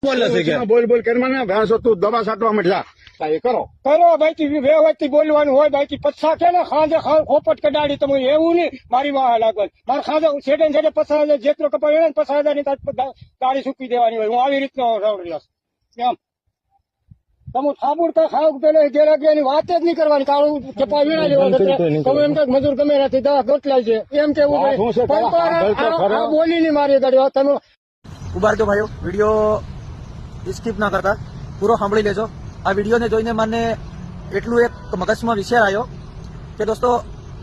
બોલે છે કે બોલ બોલ કરી મને ભેંસો તું દવા છાંટવા માંડ્યા એ કરો બાકી વ્યવહારથી બોલવાનું હોય બાકી પછા કે ને ખાંજે ખોપટ કડાડી તમે એવું નહીં મારી વાહ લાગવા મારે ખાંજે છેડે છેડે 50,000 જેટલો કપાય ને 50,000 ની ગાડી સૂકી દેવાની હોય હું આવી રીતનો રવડ્યો એમ તમે થાબુડ કા ખાવ પેલે ગેરાગીની વાત જ નહીં કરવાની કાળું ચપા વીણા જેવા તમે એમ કે મજૂર ગમે નથી દવા ગોટલાય છે એમ કેવું બોલી નહીં મારી ગાડી તમે ઉબારજો ભાઈઓ વિડીયો સ્કીપ ના કરતા પૂરો સાંભળી લેજો આ વિડીયોને જોઈને મને એટલું એક મગજમાં વિચાર આવ્યો કે દોસ્તો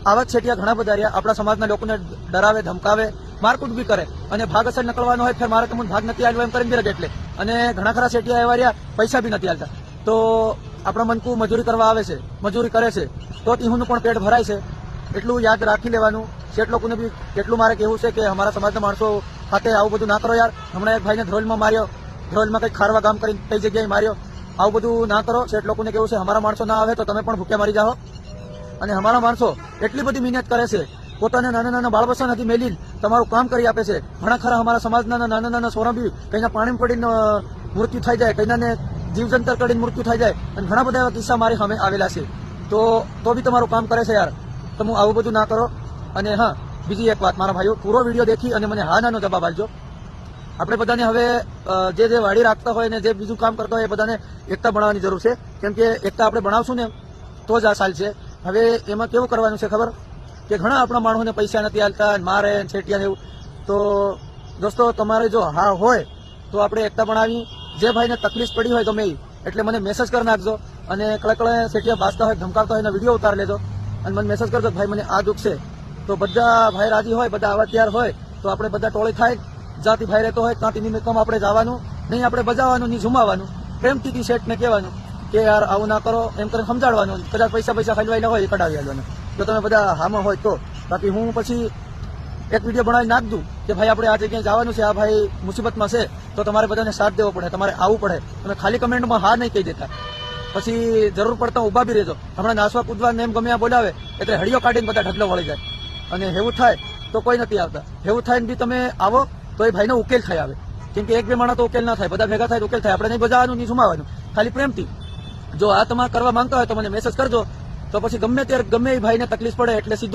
આવા જ છેટિયા ઘણા બધા રહ્યા આપણા સમાજના લોકોને ડરાવે ધમકાવે મારકૂટ બી કરે અને ભાગ અસર નકળવાનો હોય ફેર મારે તમને ભાગ નથી આવ્યો એમ કરીને બી એટલે અને ઘણા ખરા છેટિયા એવા રહ્યા પૈસા બી નથી આવતા તો આપણા મનકુ મજૂરી કરવા આવે છે મજૂરી કરે છે તો તીહુનું પણ પેટ ભરાય છે એટલું યાદ રાખી લેવાનું શેઠ લોકોને બી એટલું મારે કહેવું છે કે અમારા સમાજના માણસો ખાતે આવું બધું ના કરો યાર હમણાં એક ભાઈને ધ્રોલમાં માર્યો ધ્રોલમાં કંઈક ખારવા ગામ કરીને કઈ જગ્યાએ માર્યો આવું બધું ના કરો શેઠ લોકોને કેવું છે અમારા માણસો ના આવે તો તમે પણ ભૂખ્યા મરી જાઓ અને અમારા માણસો એટલી બધી મહેનત કરે છે પોતાને નાના નાના બાળબચ્ચા નથી મેલી તમારું કામ કરી આપે છે ઘણા ખરા અમારા સમાજના નાના નાના સોરા બી કઈના પાણી પડીને મૃત્યુ થઈ જાય કઈનાને જીવજંતર કરીને મૃત્યુ થઈ જાય અને ઘણા બધા એવા કિસ્સા મારી સામે આવેલા છે તો બી તમારું કામ કરે છે યાર તમે આવું બધું ના કરો અને હા બીજી એક વાત મારા ભાઈઓ પૂરો વિડીયો દેખી અને મને હા નાનો જવાબ આપજો આપણે બધાને હવે જે વાડી રાખતા હોય ને જે બીજું કામ કરતા હોય એ બધાને એકતા બનાવવાની જરૂર છે કેમ કે એકતા આપણે બનાવશું ને તો જ આ સાલ છે હવે એમાં કેવું કરવાનું છે ખબર કે ઘણા આપણા માણસોને પૈસા નથી આલતા મારે છેટિયા એવું તો દોસ્તો તમારે જો હા હોય તો આપણે એકતા બનાવી જે ભાઈને તકલીફ પડી હોય ગમે એટલે મને મેસેજ કરી નાખજો અને કળકળે છેટિયા બાજતા હોય ધમકાવતા હોય એનો વિડીયો ઉતાર લેજો અને મને મેસેજ કરજો ભાઈ મને આ દુઃખ છે તો બધા ભાઈ રાજી હોય બધા આવા તૈયાર હોય તો આપણે બધા ટોળી થાય જાતિ ભાઈ રહેતો હોય ત્યાંથી નિમિત્તમાં આપણે જવાનું નહીં આપણે બજાવવાનું નહીં ઝુમાવાનું પ્રેમથી શેઠને કહેવાનું કે યાર આવું ના કરો એમ કરીને સમજાડવાનું કદાચ પૈસા ખાલવાયેલા હોય એ કઢાવી આવવાનું જો તમે બધા હામાં હોય તો બાકી હું પછી એક વિડીયો બનાવી નાખ દઉં કે ભાઈ આપણે આ જગ્યાએ જવાનું છે આ ભાઈ મુસીબતમાં છે તો તમારે બધાને સાથ દેવો પડે તમારે આવવું પડે તમે ખાલી કમેન્ટમાં હા નહીં કહી દેતા પછી જરૂર પડતા ઉભા બી રહેજો હમણાં નાસવા કૂદવા એમ ગમે બોલાવે એટલે હળીઓ કાઢીને બધા ઢગલો વળી જાય અને એવું થાય તો કોઈ નથી આવતા એવું થાય ને બી તમે આવો તો એ ભાઈનો ઉકેલ થાય આવે કેમ કે એક બે માણસ તો ઉકેલ ના થાય બધા ભેગા થાય તો ઉકેલ થાય આપણે નહીં બજાવવાનું નહીં સુમાવાનું ખાલી પ્રેમથી જો આ તમારે કરવા માંગતા હોય તો મને મેસેજ કરજો તો પછી ગમે ત્યારે ગમે એ ભાઈને તકલીફ પડે એટલે સીધું